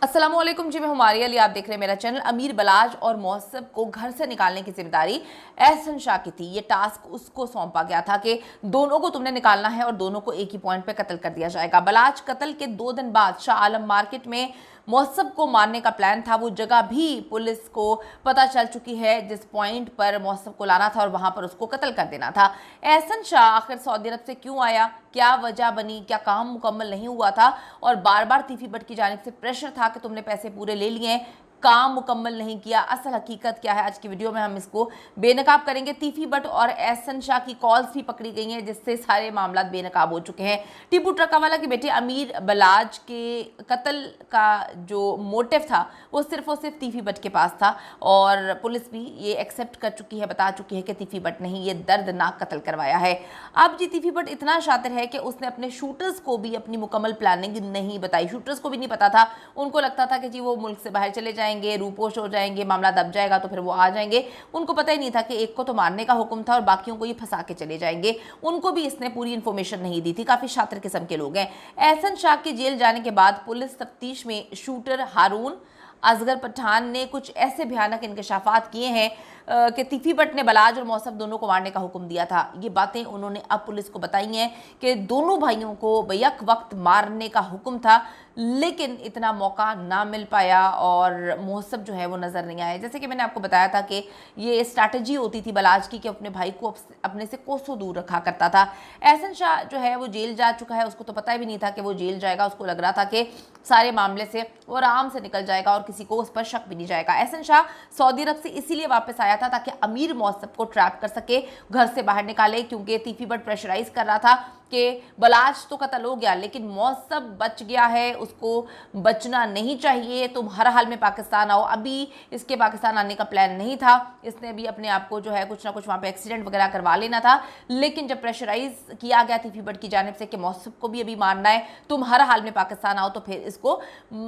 अस्सलामुअलैकुम जी, मैं हुमारी अली, आप देख रहे हैं मेरा चैनल। अमीर बलाज और मौसम को घर से निकालने की जिम्मेदारी एहसन शाह की थी। ये टास्क उसको सौंपा गया था कि दोनों को तुमने निकालना है और दोनों को एक ही पॉइंट पे कत्ल कर दिया जाएगा। बलाज कत्ल के 2 दिन बाद शाह आलम मार्केट में मौसम को मारने का प्लान था। वो जगह भी पुलिस को पता चल चुकी है जिस पॉइंट पर मौसम को लाना था और वहां पर उसको कत्ल कर देना था। एहसन शाह आखिर सऊदी अरब से क्यों आया, क्या वजह बनी, क्या काम मुकम्मल नहीं हुआ था और बार बार तीफी बट की जानिब से प्रेशर था कि तुमने पैसे पूरे ले लिए, काम मुकम्मल नहीं किया, असल हकीकत क्या है, आज की वीडियो में हम इसको बेनकाब करेंगे। तीफी बट और एहसन शाह की कॉल्स भी पकड़ी गई हैं जिससे सारे मामला बेनकाब हो चुके हैं। टीपू ट्रकावाला के बेटे अमीर बलाज के कत्ल का जो मोटिव था वो सिर्फ और सिर्फ तीफी बट के पास था और पुलिस भी ये एक्सेप्ट कर चुकी है, बता चुकी है कि तीफी बट ने ही ये दर्दनाक कत्ल करवाया है। अब जी तीफी बट इतना शातिर है कि उसने अपने शूटर्स को भी अपनी मुकम्मल प्लानिंग नहीं बताई। शूटर्स को भी नहीं पता था, उनको लगता था कि जी वो मुल्क से बाहर चले जाएंगे, रूपोश हो जाएंगे, मामला दब जाएगा तो फिर वो आ जाएंगे। उनको पता ही नहीं था कि एक को तो मारने का हुक्म था और बाकियों को ये फंसा के चले जाएंगे। उनको भी इसने पूरी इंफॉर्मेशन नहीं दी थी। काफी शातिर किस्म के लोग हैं। एहसन शाह के जेल जाने के बाद पुलिस तफ्तीश में शूटर हारून असगर पठान ने कुछ ऐसे भयानक इंकशाफात किए हैं कि तीफी बट ने बलाज और मौसम दोनों को मारने का हुक्म दिया था। ये बातें उन्होंने अब पुलिस को बताई हैं कि दोनों भाइयों को बैक वक्त मारने का हुक्म था, लेकिन इतना मौका ना मिल पाया और मौसम जो है वो नज़र नहीं आया। जैसे कि मैंने आपको बताया था कि ये स्ट्रैटेजी होती थी बलाज की कि अपने भाई को अपने से कोसों दूर रखा करता था। एहसन शाह जो है वो जेल जा चुका है, उसको तो पता भी नहीं था कि वो जेल जाएगा। उसको लग रहा था कि सारे मामले से वो आराम से निकल जाएगा और किसी को उस पर शक भी नहीं जाएगा। एहसन शाह सऊदी अरब से इसीलिए वापस आया था ताकि अमीर मौसम को ट्रैप कर सके, घर से बाहर निकाले, क्योंकि तीफी बट प्रेशराइज कर रहा था कि बलाज तो कत्ल हो गया लेकिन मौसम बच गया है, उसको बचना नहीं चाहिए, तुम हर हाल में पाकिस्तान आओ। अभी इसके पाकिस्तान आने का प्लान नहीं था, इसने भी अपने आप को जो है कुछ ना कुछ वहाँ पे एक्सीडेंट वगैरह करवा लेना था। लेकिन जब प्रेशराइज किया गया तीफी बट की जानिब से कि मौसम को भी अभी मारना है, तुम हर हाल में पाकिस्तान आओ, तो फिर इसको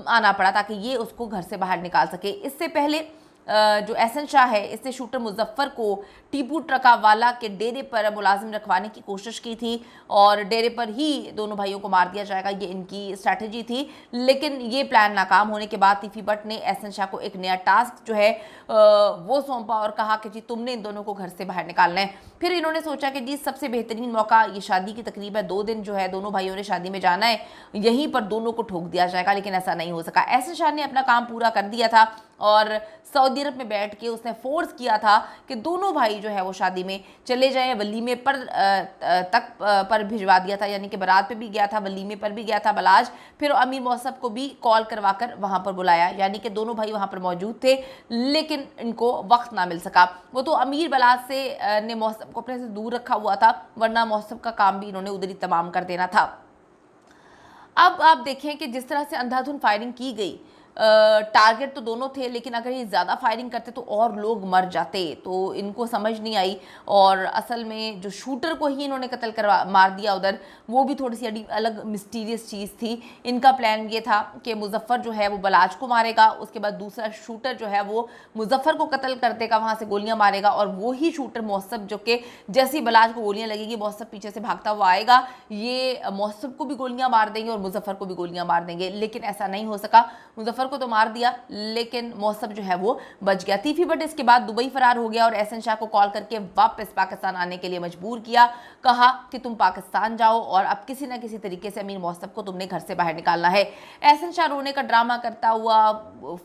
आना पड़ा ताकि ये उसको घर से बाहर निकाल सके। इससे पहले जो एहसन शाह है इसने शूटर मुजफ्फर को टीपू ट्रकावाला के डेरे पर मुलाजिम रखवाने की कोशिश की थी और डेरे पर ही दोनों भाइयों को मार दिया जाएगा, ये इनकी स्ट्रैटेजी थी। लेकिन ये प्लान नाकाम होने के बाद तीफी बट ने एहसन शाह को एक नया टास्क जो है वो सौंपा और कहा कि जी तुमने इन दोनों को घर से बाहर निकालना है। फिर इन्होंने सोचा कि जी सबसे बेहतरीन मौका, ये शादी की तकरीब है, 2 दिन जो है दोनों भाइयों ने शादी में जाना है, यहीं पर दोनों को ठोक दिया जाएगा। लेकिन ऐसा नहीं हो सका। एहसन शाह ने अपना काम पूरा कर दिया था और सऊदी अरब में बैठ के उसने फोर्स किया था कि दोनों भाई जो है वो शादी में चले जाएं। वलीमे पर तक पर भिजवा दिया था, यानी कि बारात पे भी गया था, वलीमे पर भी गया था बलाज। फिर अमीर मौसम को भी कॉल करवा कर वहाँ पर बुलाया, यानी कि दोनों भाई वहाँ पर मौजूद थे लेकिन इनको वक्त ना मिल सका। वो तो अमीर बलाज से ने मौसम को अपने से दूर रखा हुआ था, वरना मौसम का काम भी इन्होंने उधर ही तमाम कर देना था। अब आप देखें कि जिस तरह से अंधाधुंध फायरिंग की गई, टारगेट तो दोनों थे लेकिन अगर ये ज़्यादा फायरिंग करते तो और लोग मर जाते, तो इनको समझ नहीं आई और असल में जो शूटर को ही इन्होंने कत्ल करवा मार दिया उधर, वो भी थोड़ी सी अलग मिस्टीरियस चीज़ थी। इनका प्लान ये था कि मुजफ्फर जो है वो बलाज को मारेगा, उसके बाद दूसरा शूटर जो है वो मुजफ्फर को कत्ल कर देगा, वहाँ से गोलियाँ मारेगा और वो ही शूटर मौसम जो कि जैसे ही बलाज को गोलियाँ लगेगी मौसम पीछे से भागता हुआ आएगा, ये मौसम को भी गोलियाँ मार देंगे और मुजफ्फर को भी गोलियाँ मार देंगे। लेकिन ऐसा नहीं हो सका, मुजफ्फर को तो मार दिया लेकिन मौसम जो है वो बच गया। तीफी बट इसके बाद दुबई फरार हो गया और एहसन शाह को कॉल करके वापस पाकिस्तान आने के लिए मजबूर किया। कहा कि तुम पाकिस्तान जाओ और अब किसी ना किसी तरीके से अमीर मौसम को तुमने घर से बाहर निकालना है। एहसन शाह रोने का ड्रामा करता हुआ,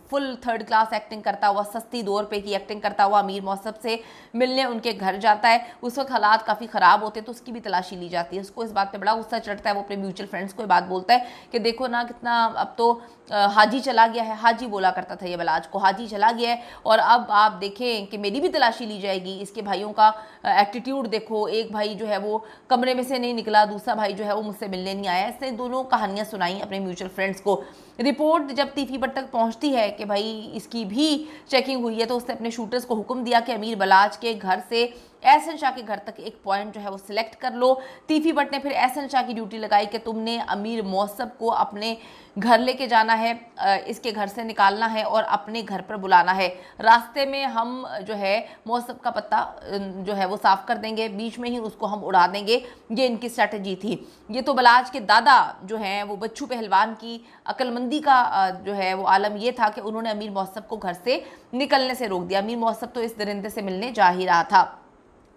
फुल 3rd क्लास एक्टिंग करता हुआ, सस्ती 2 रुपए की एक्टिंग करता हुआ अमीर मौसम से मिलने उनके घर जाता है। उस वक्त हालात काफ़ी ख़राब होते तो उसकी भी तलाशी ली जाती है। उसको इस बात पर बड़ा गुस्सा चढ़ता है। वो अपने म्यूचुअल फ्रेंड्स को ये बात बोलता है कि देखो ना कितना, अब तो हाजी चला गया है, हाजी बोला करता था ये बलाज को, हाजी चला गया है और अब आप देखें कि मेरी भी तलाशी ली जाएगी। इसके भाइयों का एटीट्यूड देखो, एक भाई जो है वो कमरे में से नहीं निकला, दूसरा भाई जो है वो मुझसे मिलने नहीं आया। इसने दोनों कहानियां सुनाई अपने म्यूचुअल फ्रेंड्स को। रिपोर्ट जब तीफी बट तक पहुंचती है कि भाई इसकी भी चेकिंग हुई है तो उसने अपने शूटर्स को हुक्म दिया कि अमीर बलाज के घर से एहसन शाह के घर तक एक पॉइंट जो है वो सिलेक्ट कर लो। तीफी भट्ट ने फिर एहसन शाह की ड्यूटी लगाई कि तुमने अमीर मौसब को अपने घर लेके जाना है, इसके घर से निकालना है और अपने घर पर बुलाना है। रास्ते में हम जो है मौसब का पत्ता जो है वो साफ कर देंगे, बीच में ही उसको हम उड़ा देंगे। ये इनकी स्ट्रैटेजी थी। ये तो बलाज के दादा जो हैं वो बच्चू पहलवान की अक्लमंदी का जो है वो आलम ये था कि उन्होंने अमीर मौसब को घर से निकलने से रोक दिया। अमीर मौसब तो इस दरिंदे से मिलने जा ही रहा था।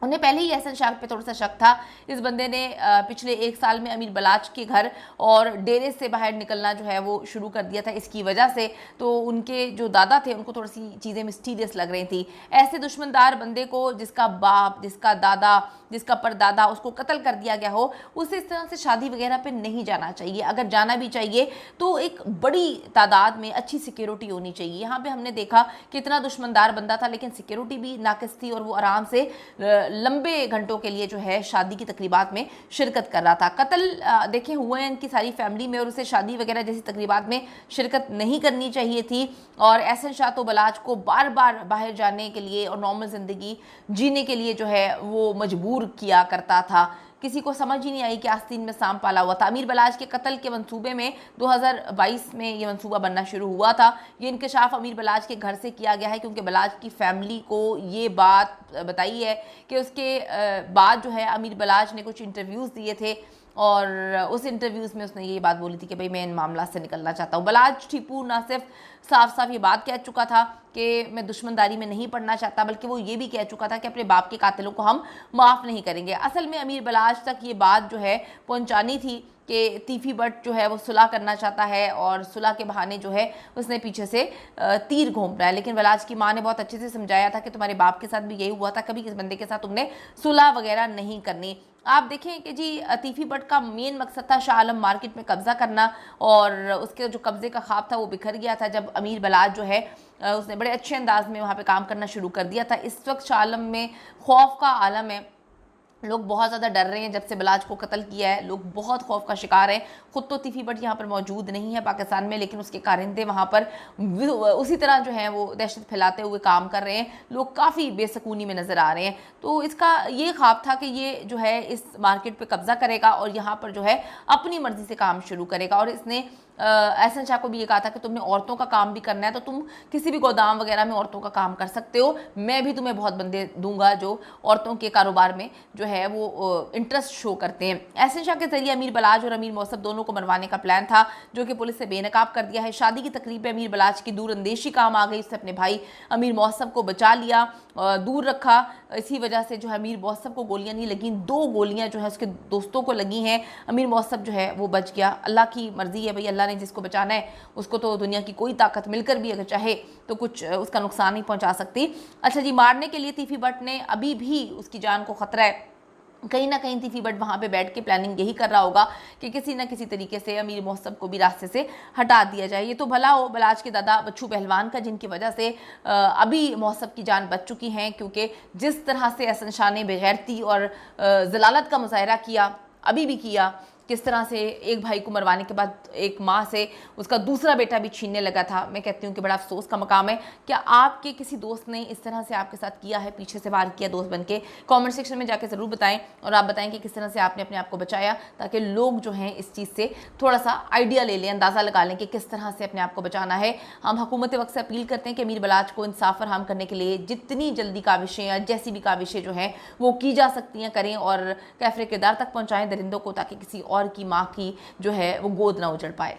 उन्हें पहले ही एहसन शाह पे थोड़ा सा शक था। इस बंदे ने पिछले 1 साल में अमीर बलाच के घर और डेरे से बाहर निकलना जो है वो शुरू कर दिया था। इसकी वजह से तो उनके जो दादा थे उनको थोड़ी सी चीज़ें मिस्टीरियस लग रही थी। ऐसे दुश्मनदार बंदे को जिसका बाप, जिसका दादा, जिसका परदादा उसको कत्ल कर दिया गया हो, उसे इस तरह से शादी वगैरह पे नहीं जाना चाहिए। अगर जाना भी चाहिए तो एक बड़ी तादाद में अच्छी सिक्योरिटी होनी चाहिए। यहाँ पे हमने देखा कि इतना दुश्मनदार बंदा था लेकिन सिक्योरिटी भी नाकिस थी और वो आराम से लंबे घंटों के लिए जो है शादी की तकरीबात में शिरकत कर रहा था। कत्ल देखे हुए हैं इनकी सारी फैमिली में और उसे शादी वगैरह जैसी तकरीबात में शिरकत नहीं करनी चाहिए थी। और एहसन शाह तो बलाज को बार बार बाहर जाने के लिए और नॉर्मल ज़िंदगी जीने के लिए जो है वो मजबूर किया करता था। किसी को समझ ही नहीं आई कि आस्तीन में सांप पाला हुआ था। अमीर बलाज के कत्ल के मंसूबे में 2022 में ये मंसूबा बनना शुरू हुआ था। ये इंकशाफ अमीर बलाज के घर से किया गया है क्योंकि बलाज की फैमिली को ये बात बताई है कि उसके बाद जो है अमीर बलाज ने कुछ इंटरव्यूज़ दिए थे और उस इंटरव्यूज़ में उसने ये बात बोली थी कि भाई मैं इन मामला से निकलना चाहता हूँ। बलाज टीपू ना सिर्फ साफ साफ ये बात कह चुका था कि मैं दुश्मनदारी में नहीं पड़ना चाहता, बल्कि वो ये भी कह चुका था कि अपने बाप के कातिलों को हम माफ़ नहीं करेंगे। असल में अमीर बलाज तक ये बात जो है पहुंचानी थी कि तीफी भट्ट जो है वो सुलह करना चाहता है और सुलह के बहाने जो है उसने पीछे से तीर घोंप रहा है। लेकिन बलाज की माँ ने बहुत अच्छे से समझाया था कि तुम्हारे बाप के साथ भी यही हुआ था, कभी किस बंदे के साथ तुमने सुलह वगैरह नहीं करनी। आप देखें कि जी तीफी भट्ट का मेन मकसद था शाह आलम मार्केट में कब्जा करना और उसके जो कब्जे का ख्वाब था वो बिखर गया था जब अमीर बलाज जो है उसने बड़े अच्छे अंदाज में वहाँ पे काम करना शुरू कर दिया था। इस वक्त शाह आलम में खौफ का आलम है। लोग बहुत ज़्यादा डर रहे हैं जब से बलाज को कत्ल किया है। लोग बहुत खौफ का शिकार हैं। खुद तो तीफी भट्ट यहाँ पर मौजूद नहीं है पाकिस्तान में, लेकिन उसके कारिंदे वहाँ पर उसी तरह जो है वो दहशत फैलाते हुए काम कर रहे हैं। लोग काफ़ी बेसकूनी में नज़र आ रहे हैं। तो इसका ये ख्वाब था कि ये जो है इस मार्केट पर कब्जा करेगा और यहाँ पर जो है अपनी मर्ज़ी से काम शुरू करेगा। और इसने एहसन शाह को भी ये कहा था कि तुमने औरतों का काम भी करना है तो तुम किसी भी गोदाम वगैरह में औरतों का काम कर सकते हो, मैं भी तुम्हें बहुत बंदे दूंगा जो औरतों के कारोबार में जो है वो इंटरेस्ट शो करते हैं। एहसन शाह के जरिए अमीर बलाज और अमीर मौसब दोनों को मरवाने का प्लान था जो कि पुलिस ने बेनकाब कर दिया है। शादी की तकरीब में अमीर बलाज की दूरअंदेशी काम आ गई। उसने अपने भाई अमीर मौसब को बचा लिया, दूर रखा। इसी वजह से जो है अमीर मौसब को गोलियां नहीं लगी, 2 गोलियां जो है उसके दोस्तों को लगी हैं। अमीर मौसब जो है वो बच गया। अल्लाह की मर्जी है भाई, अल्लाह ने जिसको बचाना है उसको तो दुनिया की कोई ताकत मिलकर भी अगर चाहे तो कुछ उसका नुकसान नहीं पहुंचा सकती। अच्छा जी, मारने के लिए तीफी भट्ट ने अभी भी उसकी जान को खतरा है। कहीं ना कहीं तीफी भट्ट वहाँ पे बैठ के प्लानिंग यही कर रहा होगा कि किसी ना किसी तरीके से अमीर मौसब को भी रास्ते से हटा दिया जाए। ये तो भला हो बलाज के दादा बच्चू पहलवान का, जिनकी वजह से अभी मौसब की जान बच चुकी हैं, क्योंकि जिस तरह से एहसन शाह ने बेगैरती और जलालत का मुजाहरा किया, अभी भी किया, किस तरह से एक भाई को मरवाने के बाद एक माँ से उसका दूसरा बेटा भी छीनने लगा था। मैं कहती हूँ कि बड़ा अफसोस का मकाम है। क्या आपके किसी दोस्त ने इस तरह से आपके साथ किया है, पीछे से वार किया दोस्त बन के? कॉमेंट सेक्शन में जाके ज़रूर बताएं और आप बताएं कि किस तरह से आपने अपने आप को बचाया, ताकि लोग जो हैं इस चीज़ से थोड़ा सा आइडिया ले लें, अंदाज़ा लगा लें कि किस तरह से अपने आप को बचाना है। हम हुकूमत वक्त से अपील करते हैं कि अमीर बलाज को इंसाफ फराहम करने के लिए जितनी जल्दी काविशें या जैसी भी काविशें जो हैं वो की जा सकती हैं करें और कैफरे किरदार तक पहुँचाएँ दरिंदों को, ताकि किसी और की माँ की जो है वो गोद ना उजड़ पाए।